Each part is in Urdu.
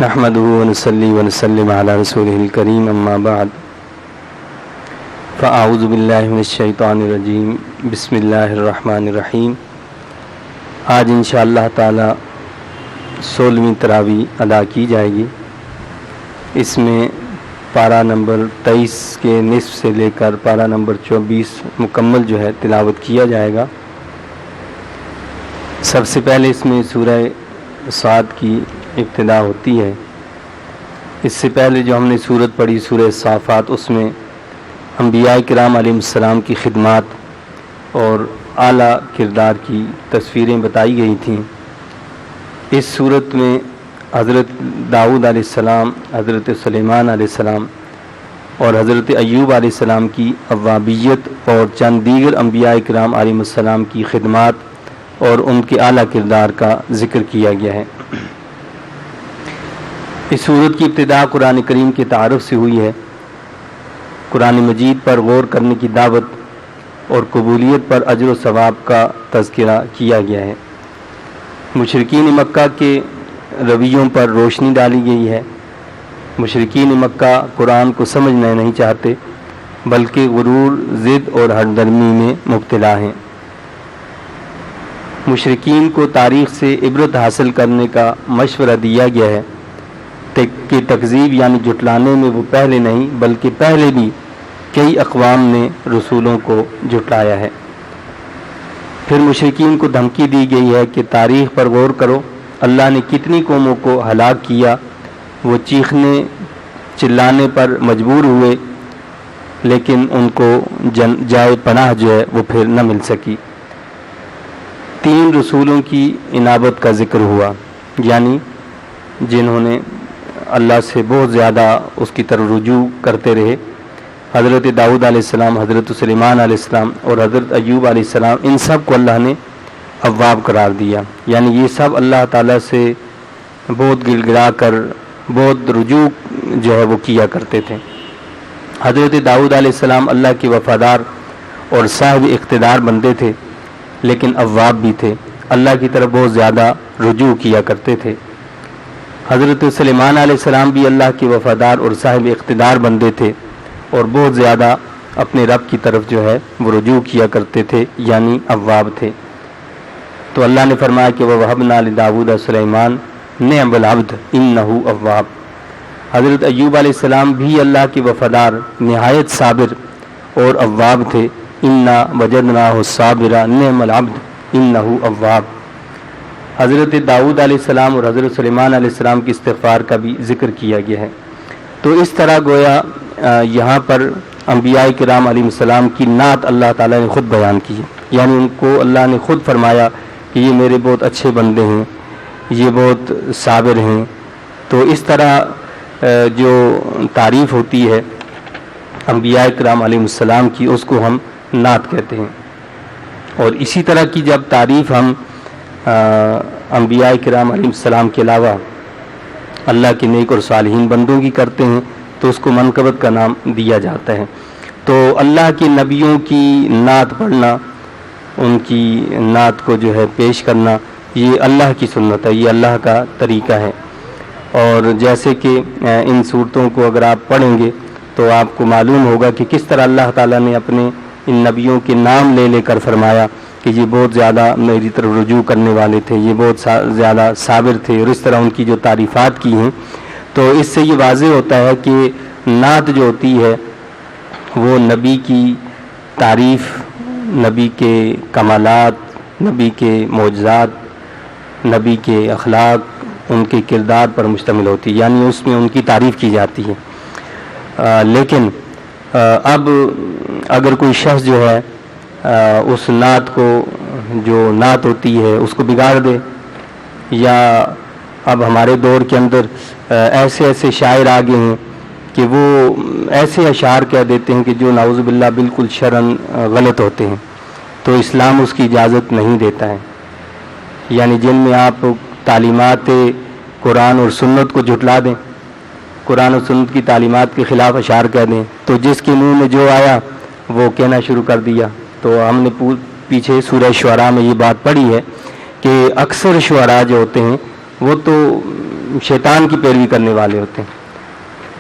نحمده ونصلي ونسلم على رسوله الكريم اما بعد فاعوذ باللہ من الشیطان الرجیم بسم اللہ الرحمن الرحیم۔ آج انشاءاللہ تعالی 16ویں تراویح ادا کی جائے گی۔ اس میں پارہ نمبر 23 کے نصف سے لے کر پارہ نمبر 24 مکمل جو ہے تلاوت کیا جائے گا۔ سب سے پہلے اس میں سورہ صاد کی ابتدا ہوتی ہے۔ اس سے پہلے جو ہم نے سورت پڑھی سورہ صافات، اس میں انبیاء کرام علیہ السلام کی خدمات اور اعلیٰ کردار کی تصویریں بتائی گئی تھیں۔ اس سورت میں حضرت داؤد علیہ السلام، حضرت سلیمان علیہ السلام اور حضرت ایوب علیہ السلام کی اوابیت اور چند دیگر انبیاء کرام علیہ السلام کی خدمات اور ان کے اعلیٰ کردار کا ذکر کیا گیا ہے۔ اس سورت کی ابتدا قرآن کریم کے تعارف سے ہوئی ہے۔ قرآن مجید پر غور کرنے کی دعوت اور قبولیت پر اجر و ثواب کا تذکرہ کیا گیا ہے۔ مشرکین مکہ کے رویوں پر روشنی ڈالی گئی ہے۔ مشرکین مکہ قرآن کو سمجھنا نہیں چاہتے، بلکہ غرور، ضد اور ہٹ درمی میں مبتلا ہیں۔ مشرکین کو تاریخ سے عبرت حاصل کرنے کا مشورہ دیا گیا ہے کہ تکذیب یعنی جھٹلانے میں وہ پہلے نہیں بلکہ پہلے بھی کئی اقوام نے رسولوں کو جھٹلایا ہے۔ پھر مشرکین کو دھمکی دی گئی ہے کہ تاریخ پر غور کرو، اللہ نے کتنی قوموں کو ہلاک کیا، وہ چیخنے چلانے پر مجبور ہوئے لیکن ان کو جائے پناہ جو ہے وہ پھر نہ مل سکی۔ 3 رسولوں کی انابت کا ذکر ہوا، یعنی جنہوں نے اللہ سے بہت زیادہ اس کی طرف رجوع کرتے رہے۔ حضرت داؤد علیہ السلام، حضرت سلیمان علیہ السلام اور حضرت ایوب علیہ السلام، ان سب کو اللہ نے اواب قرار دیا، یعنی یہ سب اللہ تعالیٰ سے بہت گڑ گڑا کر بہت رجوع جو ہے وہ کیا کرتے تھے۔ حضرت داؤد علیہ السلام اللہ کے وفادار اور صاحب اقتدار بندے تھے، لیکن اواب بھی تھے، اللہ کی طرف بہت زیادہ رجوع کیا کرتے تھے۔ حضرت سلیمان علیہ السلام بھی اللہ کے وفادار اور صاحب اقتدار بندے تھے اور بہت زیادہ اپنے رب کی طرف جو ہے وہ رجوع کیا کرتے تھے، یعنی اواب تھے۔ تو اللہ نے فرمایا کہ وَوَهَبْنَا لِدَاوُودَ سُلَيْمَانَ نِعْمَ الْعَبْدُ إِنَّهُ أَوَّابٌ۔ حضرت ایوب علیہ السلام بھی اللہ کے وفادار، نہایت صابر اور اواب تھے۔ اِنَّا وَجَدْنَاهُ صَابِرًا نِعْمَ الْعَبْدُ إِنَّهُ أَوَّابٌ۔ حضرت داؤد علیہ السلام اور حضرت سلیمان علیہ السلام کی استغفار کا بھی ذکر کیا گیا ہے۔ تو اس طرح گویا یہاں پر انبیاء کرام علیہ السلام کی نعت اللہ تعالیٰ نے خود بیان کی، یعنی ان کو اللہ نے خود فرمایا کہ یہ میرے بہت اچھے بندے ہیں، یہ بہت صابر ہیں۔ تو اس طرح جو تعریف ہوتی ہے انبیاء کرام علیہ السلام کی، اس کو ہم نعت کہتے ہیں۔ اور اسی طرح کی جب تعریف ہم انبیاء کرام علیہ السلام کے علاوہ اللہ کے نیک اور صالحین بندوں کی کرتے ہیں تو اس کو منقبت کا نام دیا جاتا ہے۔ تو اللہ کے نبیوں کی نعت پڑھنا، ان کی نعت کو جو ہے پیش کرنا، یہ اللہ کی سنت ہے، یہ اللہ کا طریقہ ہے۔ اور جیسے کہ ان صورتوں کو اگر آپ پڑھیں گے تو آپ کو معلوم ہوگا کہ کس طرح اللہ تعالیٰ نے اپنے ان نبیوں کے نام لے لے کر فرمایا کہ یہ بہت زیادہ میری طرف رجوع کرنے والے تھے، یہ بہت زیادہ صابر تھے، اور اس طرح ان کی جو تعریفات کی ہیں۔ تو اس سے یہ واضح ہوتا ہے کہ نعت جو ہوتی ہے وہ نبی کی تعریف، نبی کے کمالات، نبی کے معجزات، نبی کے اخلاق، ان کے کردار پر مشتمل ہوتی ہے، یعنی اس میں ان کی تعریف کی جاتی ہے۔ لیکن اب اگر کوئی شخص جو ہے اس نعت کو، جو نعت ہوتی ہے، اس کو بگاڑ دے، یا اب ہمارے دور کے اندر ایسے ایسے شاعر آ گئے ہیں کہ وہ ایسے اشعار کہہ دیتے ہیں کہ جو نعوذ باللہ بالکل شرعاً غلط ہوتے ہیں، تو اسلام اس کی اجازت نہیں دیتا ہے۔ یعنی جن میں آپ تعلیمات قرآن اور سنت کو جھٹلا دیں، قرآن و سنت کی تعلیمات کے خلاف اشعار کہہ دیں، تو جس کے منہ میں جو آیا وہ کہنا شروع کر دیا۔ تو ہم نے پیچھے سورہ شعراء میں یہ بات پڑھی ہے کہ اکثر شعراء جو ہوتے ہیں وہ تو شیطان کی پیروی کرنے والے ہوتے ہیں.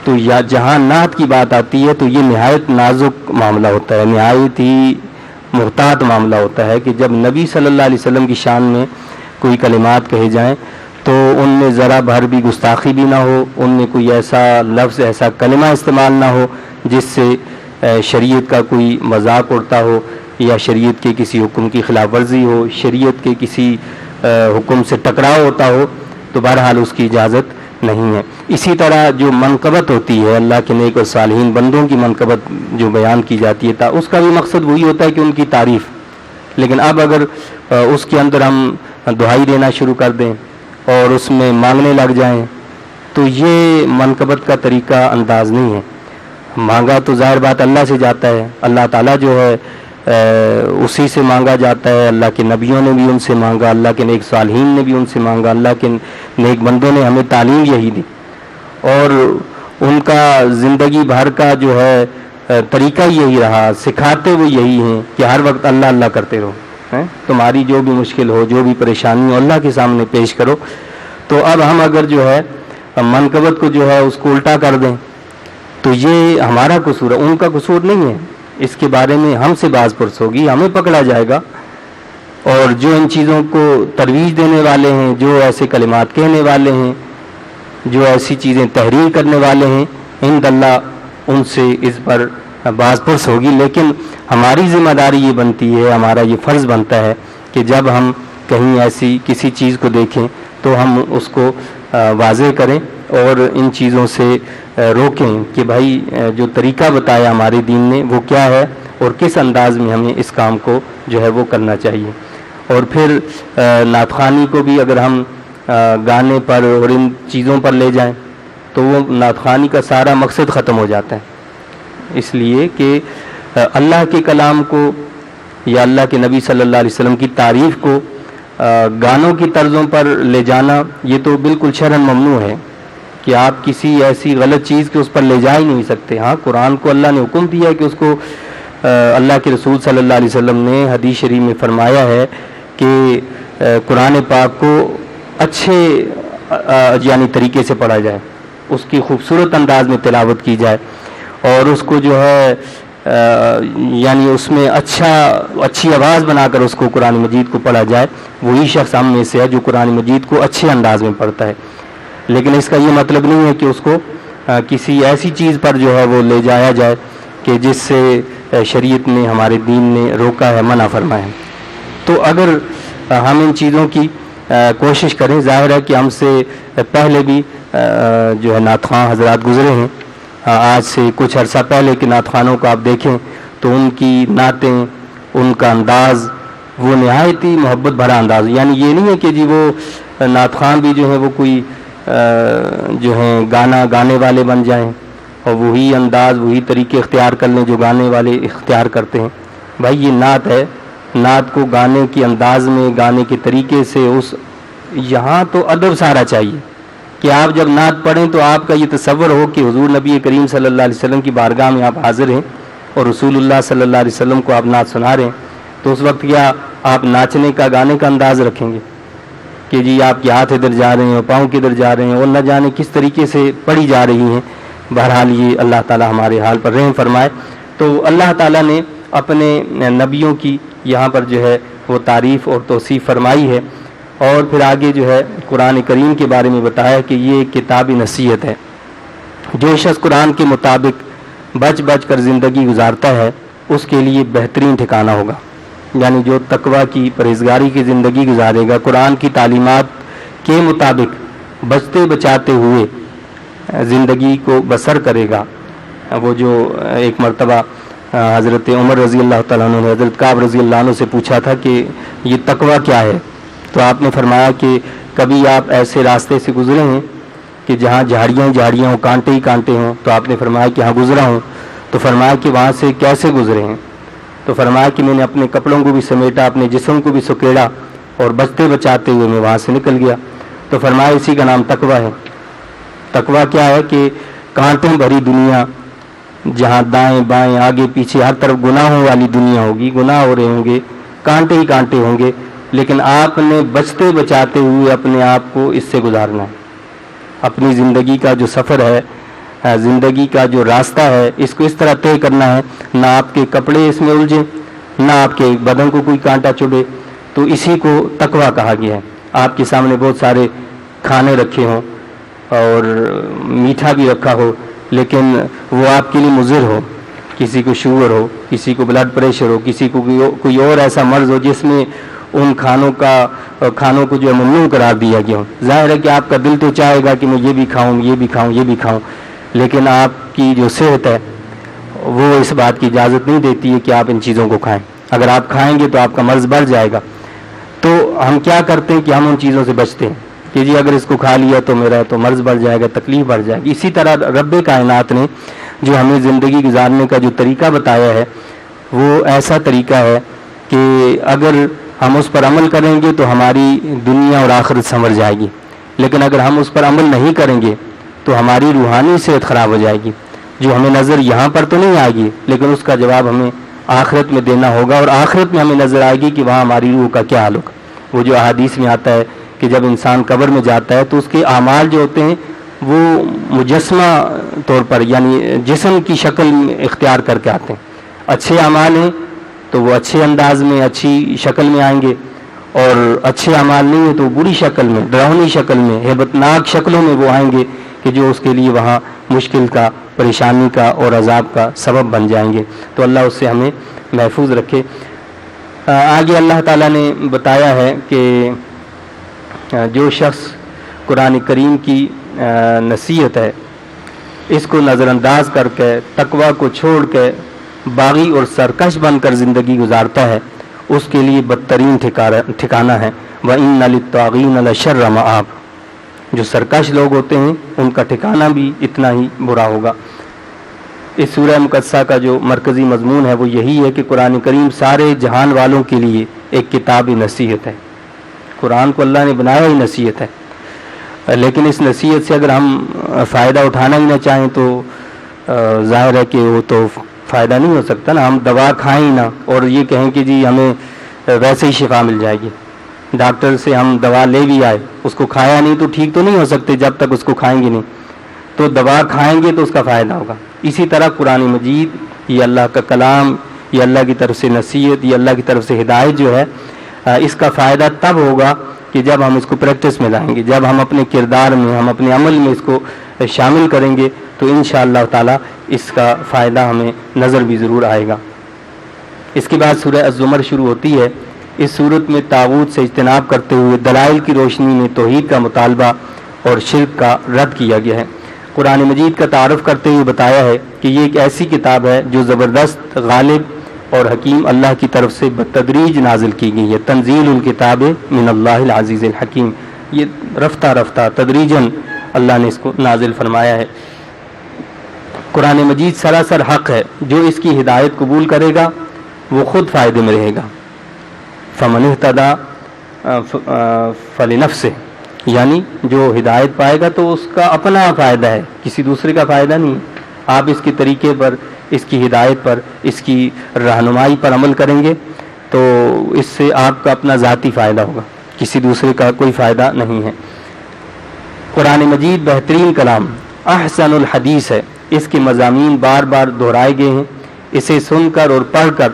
تو یا جہاں نعت کی بات آتی ہے تو یہ نہایت نازک معاملہ ہوتا ہے, نہایت ہی محتاط معاملہ ہوتا ہے کہ جب نبی صلی اللہ علیہ وسلم کی شان میں کوئی کلمات کہے جائیں تو ان میں ذرا بھر بھی گستاخی بھی نہ ہو, ان میں کوئی ایسا لفظ ایسا کلمہ استعمال نہ ہو جس سے شریعت کا کوئی مذاق اڑتا ہو یا شریعت کے کسی حکم کی خلاف ورزی ہو, شریعت کے کسی حکم سے ٹکراؤ ہوتا ہو, تو بہرحال اس کی اجازت نہیں ہے. اسی طرح جو منقبت ہوتی ہے اللہ کے نیک اور صالحین بندوں کی منقبت جو بیان کی جاتی ہے اس کا بھی مقصد وہی ہوتا ہے کہ ان کی تعریف. لیکن اب اگر اس کے اندر ہم دعائی دینا شروع کر دیں اور اس میں مانگنے لگ جائیں تو یہ منقبت کا طریقہ انداز نہیں ہے. مانگا تو ظاہر بات اللہ سے جاتا ہے, اللہ تعالیٰ جو ہے اسی سے مانگا جاتا ہے, اللہ کے نبیوں نے بھی ان سے مانگا, اللہ کے نیک صالحین نے بھی ان سے مانگا, اللہ کے نیک بندوں نے ہمیں تعلیم یہی دی اور ان کا زندگی بھر کا جو ہے طریقہ یہی رہا, سکھاتے وہ یہی ہیں کہ ہر وقت اللہ اللہ کرتے رہو, تمہاری جو بھی مشکل ہو جو بھی پریشانی ہو اللہ کے سامنے پیش کرو. تو اب ہم اگر جو ہے منقبت کو جو ہے اس کو الٹا کر دیں تو یہ ہمارا قصور ہے, ان کا قصور نہیں ہے. اس کے بارے میں ہم سے باز پرس ہوگی, ہمیں پکڑا جائے گا. اور جو ان چیزوں کو ترویج دینے والے ہیں, جو ایسے کلمات کہنے والے ہیں, جو ایسی چیزیں تحریر کرنے والے ہیں, عند اللہ ان سے اس پر باز پرس ہوگی. لیکن ہماری ذمہ داری یہ بنتی ہے, ہمارا یہ فرض بنتا ہے کہ جب ہم کہیں ایسی کسی چیز کو دیکھیں تو ہم اس کو واضح کریں اور ان چیزوں سے روکیں کہ بھائی جو طریقہ بتایا ہمارے دین نے وہ کیا ہے اور کس انداز میں ہمیں اس کام کو جو ہے وہ کرنا چاہیے. اور پھر نعت خوانی کو بھی اگر ہم گانے پر اور ان چیزوں پر لے جائیں تو وہ نعت خوانی کا سارا مقصد ختم ہو جاتا ہے. اس لیے کہ اللہ کے کلام کو یا اللہ کے نبی صلی اللہ علیہ وسلم کی تعریف کو گانوں کی طرزوں پر لے جانا یہ تو بالکل شرعاً ممنوع ہے کہ آپ کسی ایسی غلط چیز کے اس پر لے جا ہی نہیں سکتے. ہاں, قرآن کو اللہ نے حکم دیا ہے کہ اس کو اللہ کے رسول صلی اللہ علیہ وسلم نے حدیث شریف میں فرمایا ہے کہ قرآن پاک کو اچھے یعنی طریقے سے پڑھا جائے, اس کی خوبصورت انداز میں تلاوت کی جائے اور اس کو جو ہے یعنی اس میں اچھی آواز بنا کر اس کو قرآن مجید کو پڑھا جائے. وہی شخص ہم میں سے ہے جو قرآن مجید کو اچھے انداز میں پڑھتا ہے. لیکن اس کا یہ مطلب نہیں ہے کہ اس کو کسی ایسی چیز پر جو ہے وہ لے جایا جائے کہ جس سے شریعت نے ہمارے دین نے روکا ہے, منع فرمایا ہے. تو اگر ہم ان چیزوں کی کوشش کریں, ظاہر ہے کہ ہم سے پہلے بھی جو ہے نعت خواں حضرات گزرے ہیں. آج سے کچھ عرصہ پہلے کے نعت خوانوں کو آپ دیکھیں تو ان کی نعتیں, ان کا انداز وہ نہایت ہی محبت بھرا انداز. یعنی یہ نہیں ہے کہ جی وہ نعت خوان بھی جو ہے وہ کوئی جو ہیں گانا گانے والے بن جائیں اور وہی انداز وہی طریقے اختیار کر لیں جو گانے والے اختیار کرتے ہیں. بھائی یہ نعت ہے, نعت کو گانے کے انداز میں گانے کے طریقے سے یہاں تو ادب سارا چاہیے کہ آپ جب نعت پڑھیں تو آپ کا یہ تصور ہو کہ حضور نبی کریم صلی اللہ علیہ وسلم کی بارگاہ میں آپ حاضر ہیں اور رسول اللہ صلی اللہ علیہ وسلم کو آپ نعت سنا رہے ہیں. تو اس وقت کیا آپ ناچنے کا گانے کا انداز رکھیں گے کہ جی آپ کے ہاتھ ادھر جا رہے ہیں اور پاؤں کدھر جا رہے ہیں اور نہ جانے کس طریقے سے پڑھی جا رہی ہیں. بہرحال یہ اللہ تعالی ہمارے حال پر رحم فرمائے. تو اللہ تعالیٰ نے اپنے نبیوں کی یہاں پر جو ہے وہ تعریف اور توصیف فرمائی ہے اور پھر آگے جو ہے قرآن کریم کے بارے میں بتایا کہ یہ ایک کتاب نصیحت ہے. جو شخص قرآن کے مطابق بچ بچ کر زندگی گزارتا ہے اس کے لیے بہترین ٹھکانہ ہوگا. یعنی جو تقویٰ کی پرہیزگاری کی زندگی گزارے گا, قرآن کی تعلیمات کے مطابق بچتے بچاتے ہوئے زندگی کو بسر کرے گا. وہ جو ایک مرتبہ حضرت عمر رضی اللہ تعالیٰ عنہ نے حضرت کعب رضی اللہ عنہ سے پوچھا تھا کہ یہ تقویٰ کیا ہے, تو آپ نے فرمایا کہ کبھی آپ ایسے راستے سے گزرے ہیں کہ جہاں جھاڑیاں ہوں, کانٹے ہی کانٹے ہوں؟ تو آپ نے فرمایا کہ ہاں گزرا ہوں. تو فرمایا کہ وہاں سے کیسے گزرے ہیں؟ تو فرمایا کہ میں نے اپنے کپڑوں کو بھی سمیٹا, اپنے جسم کو بھی سکیڑا اور بچتے بچاتے ہوئے میں وہاں سے نکل گیا. تو فرمایا اسی کا نام تقویٰ ہے. تقویٰ کیا ہے کہ کانٹوں بھری دنیا, جہاں دائیں بائیں آگے پیچھے ہر طرف گناہوں والی دنیا ہوگی, گناہ ہو رہے ہوں گے, کانٹے ہی کانٹے ہوں گے, لیکن آپ نے بچتے بچاتے ہوئے اپنے آپ کو اس سے گزارنا ہے. اپنی زندگی کا جو سفر ہے، زندگی کا جو راستہ ہے، اس کو اس طرح طے کرنا ہے نہ آپ کے کپڑے اس میں الجھیں، نہ آپ کے بدن کو کوئی کانٹا چبھے. تو اسی کو تقویٰ کہا گیا ہے. آپ کے سامنے بہت سارے کھانے رکھے ہوں اور میٹھا بھی رکھا ہو، لیکن وہ آپ کے لیے مضر ہو، کسی کو شوگر ہو، کسی کو بلڈ پریشر ہو، کسی کو کوئی اور ایسا مرض ہو جس میں ان کھانوں کو جو ہے ممنوع قرار دیا گیا ہو. ظاہر ہے کہ آپ کا دل تو چاہے گا کہ میں یہ بھی کھاؤں، یہ بھی کھاؤں، یہ بھی کھاؤں، لیکن آپ کی جو صحت ہے وہ اس بات کی اجازت نہیں دیتی ہے کہ آپ ان چیزوں کو کھائیں. اگر آپ کھائیں گے تو آپ کا مرض بڑھ جائے گا. تو ہم کیا کرتے ہیں کہ ہم ان چیزوں سے بچتے ہیں کہ جی اگر اس کو کھا لیا تو میرا تو مرض بڑھ جائے گا، تکلیف بڑھ جائے گی. اسی طرح رب کائنات نے جو ہمیں زندگی گزارنے کا جو طریقہ بتایا ہے وہ ایسا طریقہ ہے کہ اگر ہم اس پر عمل کریں گے تو ہماری دنیا اور آخرت سنور جائے گی، لیکن اگر ہم اس پر عمل نہیں کریں گے تو ہماری روحانی صحت خراب ہو جائے گی. جو ہمیں نظر یہاں پر تو نہیں آئے گی، لیکن اس کا جواب ہمیں آخرت میں دینا ہوگا، اور آخرت میں ہمیں نظر آئے گی کہ وہاں ہماری روح کا کیا حال ہوگا. وہ جو احادیث میں آتا ہے کہ جب انسان قبر میں جاتا ہے تو اس کے اعمال جو ہوتے ہیں وہ مجسمہ طور پر یعنی جسم کی شکل میں اختیار کر کے آتے ہیں. اچھے اعمال ہیں تو وہ اچھے انداز میں اچھی شکل میں آئیں گے، اور اچھے اعمال نہیں ہیں تو بری شکل میں، ڈراؤنی شکل میں، ہیبتناک شکلوں میں وہ آئیں گے کہ جو اس کے لیے وہاں مشکل کا، پریشانی کا اور عذاب کا سبب بن جائیں گے. تو اللہ اس سے ہمیں محفوظ رکھے. آگے اللہ تعالیٰ نے بتایا ہے کہ جو شخص قرآن کریم کی نصیحت ہے اس کو نظر انداز کر کے، تقویٰ کو چھوڑ کے باغی اور سرکش بن کر زندگی گزارتا ہے، اس کے لیے بدترین ٹھکانہ ہے. وَإِنَّ لِلطَّاغِينَ لَشَرَّ مَآبٍ. جو سرکش لوگ ہوتے ہیں ان کا ٹھکانہ بھی اتنا ہی برا ہوگا. اس سورہ مقدسہ کا جو مرکزی مضمون ہے وہ یہی ہے کہ قرآن کریم سارے جہان والوں کے لیے ایک کتاب نصیحت ہے. قرآن کو اللہ نے بنایا ہی نصیحت ہے، لیکن اس نصیحت سے اگر ہم فائدہ اٹھانا ہی نہ چاہیں تو ظاہر ہے کہ وہ تو فائدہ نہیں ہو سکتا نا. ہم دوا کھائیں ہی نہ اور یہ کہیں کہ جی ہمیں ویسے ہی شفا مل جائے گی. ڈاکٹر سے ہم دوا لے بھی آئے، اس کو کھایا نہیں تو ٹھیک تو نہیں ہو سکتے جب تک اس کو کھائیں گے نہیں. تو دوا کھائیں گے تو اس کا فائدہ ہوگا. اسی طرح قرآن مجید یہ اللہ کا کلام، یہ اللہ کی طرف سے نصیحت، یہ اللہ کی طرف سے ہدایت جو ہے، اس کا فائدہ تب ہوگا کہ جب ہم اس کو پریکٹس میں لائیں گے، جب ہم اپنے کردار میں، ہم اپنے عمل میں اس کو شامل کریں گے تو انشاءاللہ تعالی اس کا فائدہ ہمیں نظر بھی ضرور آئے گا. اس کے بعد سورہ الزمر شروع ہوتی ہے. اس صورت میں طاغوت سے اجتناب کرتے ہوئے دلائل کی روشنی میں توحید کا مطالبہ اور شرک کا رد کیا گیا ہے. قرآن مجید کا تعارف کرتے ہوئے بتایا ہے کہ یہ ایک ایسی کتاب ہے جو زبردست، غالب اور حکیم اللہ کی طرف سے بتدریج نازل کی گئی ہے. تنزیل الکتاب من اللہ العزیز الحکیم. یہ رفتہ رفتہ تدریجاً اللہ نے اس کو نازل فرمایا ہے. قرآن مجید سراسر حق ہے. جو اس کی ہدایت قبول کرے گا وہ خود فائدے میں رہے گا. فمن اہتدی فلنفسہ، یعنی جو ہدایت پائے گا تو اس کا اپنا فائدہ ہے، کسی دوسرے کا فائدہ نہیں. آپ اس کے طریقے پر، اس کی ہدایت پر، اس کی رہنمائی پر عمل کریں گے تو اس سے آپ کا اپنا ذاتی فائدہ ہوگا، کسی دوسرے کا کوئی فائدہ نہیں ہے. قرآن مجید بہترین کلام، احسن الحدیث ہے. اس کے مضامین بار بار دہرائے گئے ہیں. اسے سن کر اور پڑھ کر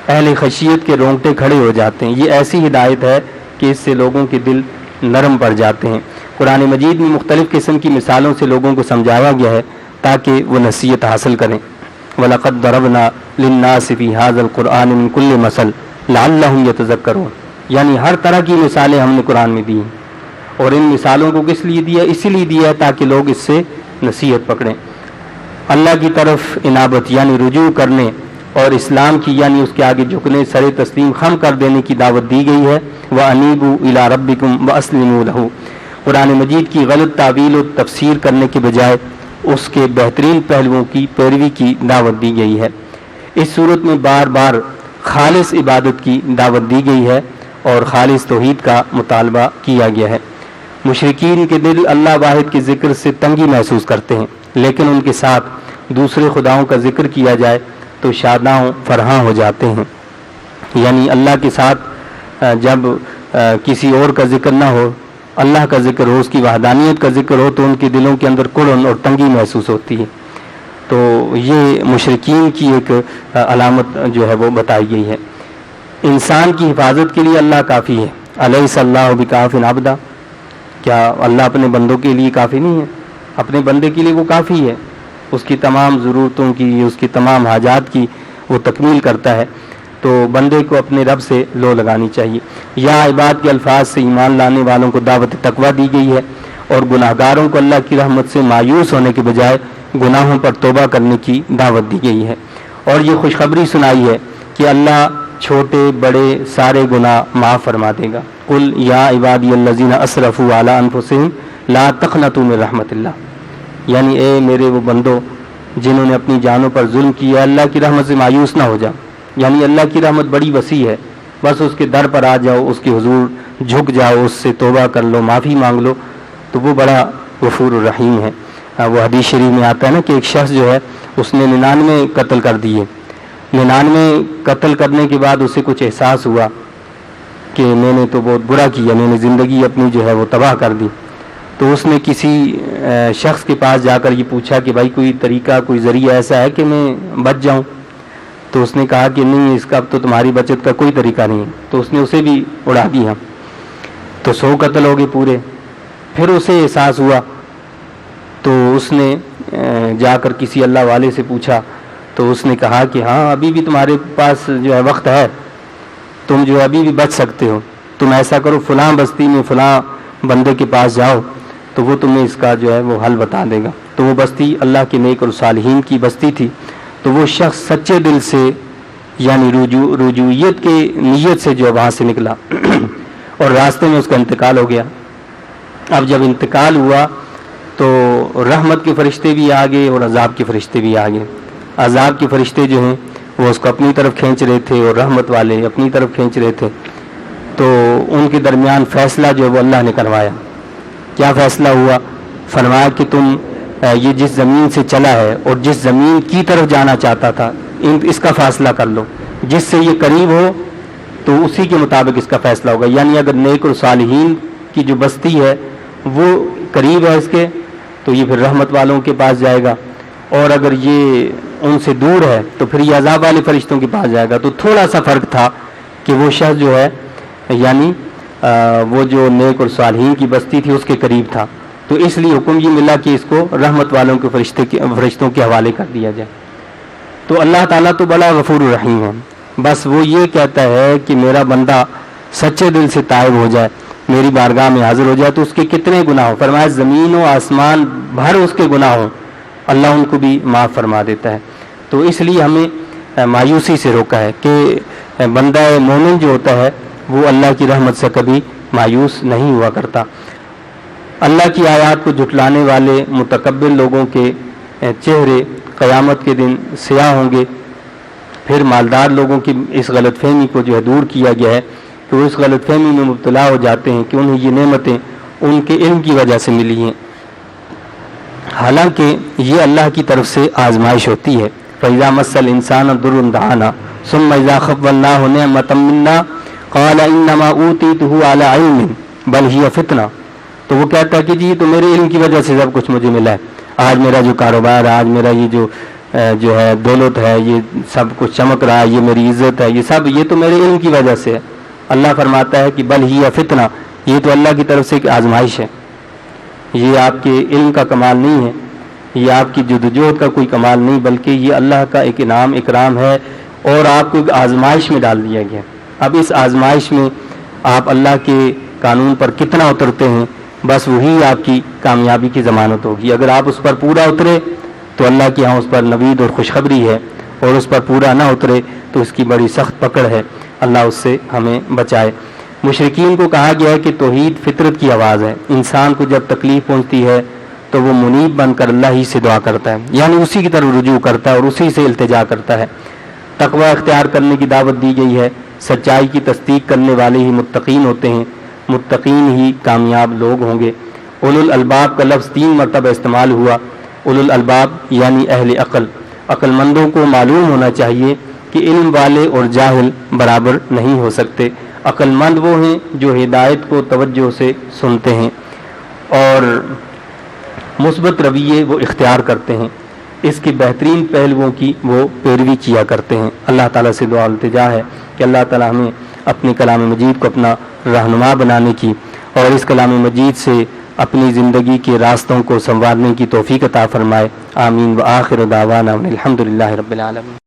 اہل خشیت کے رونگٹے کھڑے ہو جاتے ہیں. یہ ایسی ہدایت ہے کہ اس سے لوگوں کے دل نرم پڑ جاتے ہیں. قرآن مجید میں مختلف قسم کی مثالوں سے لوگوں کو سمجھایا گیا ہے تاکہ وہ نصیحت حاصل کریں. وَلَقَدْ ضَرَبْنَا لِلنَّاسِ فِي هَذَا الْقُرْآنِ مِنْ كُلِّ مَثَلٍ لَعَلَّهُمْ يَتَذَكَّرُونَ. یعنی ہر طرح کی مثالیں ہم نے قرآن میں دی ہیں، اور ان مثالوں کو کس لیے دیا؟ اسی لیے دیا ہے تاکہ لوگ اس سے نصیحت پکڑیں. اللہ کی طرف انابت یعنی رجوع کرنے اور اسلام کی یعنی اس کے آگے جھکنے، سر تسلیم خم کر دینے کی دعوت دی گئی ہے. وَأَنِيبُوا إِلَىٰ رَبِّكُمْ وَأَسْلِمُوا لَهُ. قرآن مجید کی غلط تعویل و تفسیر کرنے کے بجائے اس کے بہترین پہلوؤں کی پیروی کی دعوت دی گئی ہے. اس صورت میں بار بار خالص عبادت کی دعوت دی گئی ہے اور خالص توحید کا مطالبہ کیا گیا ہے. مشرکین کے دل اللہ واحد کے ذکر سے تنگی محسوس کرتے ہیں، لیکن ان کے ساتھ دوسرے خداؤں کا ذکر کیا جائے تو شاداں فرحاں ہو جاتے ہیں. یعنی اللہ کے ساتھ جب کسی اور کا ذکر نہ ہو اللہ کا ذکر ہو، اس کی وحدانیت کا ذکر ہو، تو ان کے دلوں کے اندر کڑن اور تنگی محسوس ہوتی ہے۔ تو یہ مشرکین کی ایک علامت جو ہے وہ بتائی گئی ہے۔ انسان کی حفاظت کے لیے اللہ کافی ہے۔ الیس اللہ بکاف عبدا، کیا اللہ اپنے بندوں کے لیے کافی نہیں ہے؟ اپنے بندے کے لیے وہ کافی ہے، اس کی تمام ضرورتوں کی، اس کی تمام حاجات کی وہ تکمیل کرتا ہے۔ تو بندے کو اپنے رب سے لو لگانی چاہیے۔ یا عباد کے الفاظ سے ایمان لانے والوں کو دعوت تقویٰ دی گئی ہے، اور گناہ گاروں کو اللہ کی رحمت سے مایوس ہونے کے بجائے گناہوں پر توبہ کرنے کی دعوت دی گئی ہے۔ اور یہ خوشخبری سنائی ہے کہ اللہ چھوٹے بڑے سارے گناہ معاف فرما دے گا۔ قل یا عبادی الذین اسرفوا علی انفسہم لا تقنطوا من رحمت اللہ، یعنی اے میرے وہ بندو جنہوں نے اپنی جانوں پر ظلم کیا، اللہ کی رحمت سے مایوس نہ ہو جاؤ۔ یعنی اللہ کی رحمت بڑی وسیع ہے، بس اس کے در پر آ جاؤ، اس کے حضور جھک جاؤ، اس سے توبہ کر لو، معافی مانگ لو، تو وہ بڑا غفور الرحیم ہے۔ وہ حدیث شریف میں آتا ہے نا کہ ایک شخص جو ہے اس نے 99 قتل کر دیے، 99 قتل کرنے کے بعد اسے کچھ احساس ہوا کہ میں نے تو بہت برا کیا، میں نے زندگی اپنی جو ہے وہ تباہ کر دی۔ تو اس نے کسی شخص کے پاس جا کر یہ پوچھا کہ بھائی کوئی طریقہ، کوئی ذریعہ ایسا ہے کہ میں بچ جاؤں؟ تو اس نے کہا کہ نہیں، اس کا اب تو تمہاری بچت کا کوئی طریقہ نہیں ہے۔ تو اس نے اسے بھی اڑا دیا، تو 100 قتل ہو گئے پورے۔ پھر اسے احساس ہوا تو اس نے جا کر کسی اللہ والے سے پوچھا، تو اس نے کہا کہ ہاں ابھی بھی تمہارے پاس جو ہے وقت ہے، تم جو ابھی بھی بچ سکتے ہو، تم ایسا کرو فلاں بستی میں فلاں بندے کے پاس جاؤ، تو وہ تمہیں اس کا جو ہے وہ حل بتا دے گا۔ تو وہ بستی اللہ کے نیک اور صالحین کی بستی تھی۔ تو وہ شخص سچے دل سے، یعنی رجوعیت کے نیت سے جو وہاں سے نکلا اور راستے میں اس کا انتقال ہو گیا۔ اب جب انتقال ہوا تو رحمت کے فرشتے بھی آ گئے اور عذاب کے فرشتے بھی آ گئے۔ عذاب کے فرشتے جو ہیں وہ اس کو اپنی طرف کھینچ رہے تھے اور رحمت والے اپنی طرف کھینچ رہے تھے۔ تو ان کے درمیان فیصلہ جو ہے وہ اللہ نے کروایا۔ کیا فیصلہ ہوا؟ فرمایا کہ تم یہ جس زمین سے چلا ہے اور جس زمین کی طرف جانا چاہتا تھا، اس کا فیصلہ کر لو، جس سے یہ قریب ہو تو اسی کے مطابق اس کا فیصلہ ہوگا۔ یعنی اگر نیک اور صالحین کی جو بستی ہے وہ قریب ہے اس کے، تو یہ پھر رحمت والوں کے پاس جائے گا، اور اگر یہ ان سے دور ہے تو پھر یہ عذاب والے فرشتوں کے پاس جائے گا۔ تو تھوڑا سا فرق تھا کہ وہ شخص جو ہے یعنی وہ جو نیک اور صالحین کی بستی تھی اس کے قریب تھا، تو اس لیے حکم یہ ملا کہ اس کو رحمت والوں کے فرشتوں کے حوالے کر دیا جائے۔ تو اللہ تعالیٰ تو بڑا غفور الرحیم ہے، بس وہ یہ کہتا ہے کہ میرا بندہ سچے دل سے تائب ہو جائے، میری بارگاہ میں حاضر ہو جائے، تو اس کے کتنے گناہ ہوں، فرمایا زمین و آسمان بھر اس کے گناہ ہوں، اللہ ان کو بھی معاف فرما دیتا ہے۔ تو اس لیے ہمیں مایوسی سے روکا ہے کہ بندہ مومن جو ہوتا ہے وہ اللہ کی رحمت سے کبھی مایوس نہیں ہوا کرتا۔ اللہ کی آیات کو جھٹلانے والے متکبر لوگوں کے چہرے قیامت کے دن سیاہ ہوں گے۔ پھر مالدار لوگوں کی اس غلط فہمی کو جو ہے دور کیا گیا ہے کہ وہ اس غلط فہمی میں مبتلا ہو جاتے ہیں کہ انہیں یہ نعمتیں ان کے علم کی وجہ سے ملی ہیں، حالانکہ یہ اللہ کی طرف سے آزمائش ہوتی ہے۔ فَإِذَا مَسَّ الْإِنسَانَ ضُرٌّ دَعَانَا ثُمَّ إِذَا خَوَّلْنَاهُ نِعْمَةً مِنَّا قَالَ إِنَّمَا أُوتِيتُهُ عَلَى عِلْمٍ بَلْ هِيَ فِتْنَةٌ، تو وہ کہتا ہے کہ جی تو میرے علم کی وجہ سے سب کچھ مجھے ملا ہے، آج میرا جو کاروبار ہے، آج میرا یہ جو ہے دولت ہے، یہ سب کچھ چمک رہا ہے، یہ میری عزت ہے، یہ سب یہ تو میرے علم کی وجہ سے ہے۔ اللہ فرماتا ہے کہ بل ہی فتنہ، یہ تو اللہ کی طرف سے ایک آزمائش ہے، یہ آپ کے علم کا کمال نہیں ہے، یہ آپ کی جدوجہد کا کوئی کمال نہیں، بلکہ یہ اللہ کا ایک انعام اکرام ہے، اور آپ کو ایک آزمائش میں ڈال دیا گیا۔ اب اس آزمائش میں آپ اللہ کے قانون پر کتنا اترتے ہیں، بس وہی آپ کی کامیابی کی ضمانت ہوگی۔ اگر آپ اس پر پورا اترے تو اللہ کے ہاں اس پر نوید اور خوشخبری ہے، اور اس پر پورا نہ اترے تو اس کی بڑی سخت پکڑ ہے، اللہ اس سے ہمیں بچائے۔ مشرکین کو کہا گیا ہے کہ توحید فطرت کی آواز ہے، انسان کو جب تکلیف پہنچتی ہے تو وہ منیب بن کر اللہ ہی سے دعا کرتا ہے، یعنی اسی کی طرف رجوع کرتا ہے اور اسی سے التجا کرتا ہے۔ تقوی اختیار کرنے کی دعوت دی گئی ہے، سچائی کی تصدیق کرنے والے ہی متقین ہوتے ہیں، متقین ہی کامیاب لوگ ہوں گے۔ اولو الالباب کا لفظ 3 مرتبہ استعمال ہوا۔ اولو الالباب یعنی اہل عقل، عقل مندوں کو معلوم ہونا چاہیے کہ علم والے اور جاہل برابر نہیں ہو سکتے۔ عقلمند وہ ہیں جو ہدایت کو توجہ سے سنتے ہیں اور مثبت رویے وہ اختیار کرتے ہیں، اس کے بہترین پہلوؤں کی وہ پیروی کیا کرتے ہیں۔ اللہ تعالیٰ سے دعا التجا ہے کہ اللہ تعالیٰ ہمیں اپنے کلام مجید کو اپنا رہنما بنانے کی اور اس کلام مجید سے اپنی زندگی کے راستوں کو سنوارنے کی توفیق عطا فرمائے۔ آمین۔ وآخر دعوانا الحمدللہ رب العالمین۔